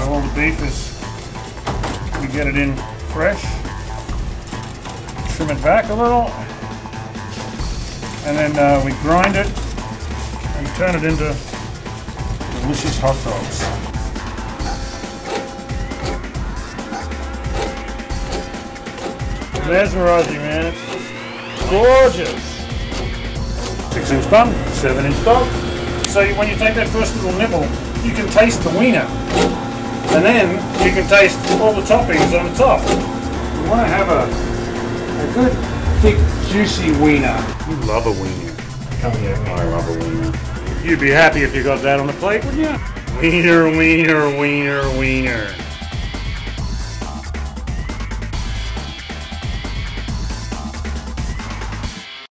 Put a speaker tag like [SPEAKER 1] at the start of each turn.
[SPEAKER 1] All the beef is, we get it in fresh, trim it back a little, and then we grind it and turn it into delicious hot dogs. Mesmerizing, man. It's gorgeous. 6-inch bun, 7-inch dog. So when you take that first little nibble, you can taste the wiener. And then you can taste all the toppings on the top. You want to have a good, thick, juicy wiener. You love a wiener. Come here. I love a wiener. You'd be happy if you got that on the plate, wouldn't you? Wiener, wiener, wiener, wiener.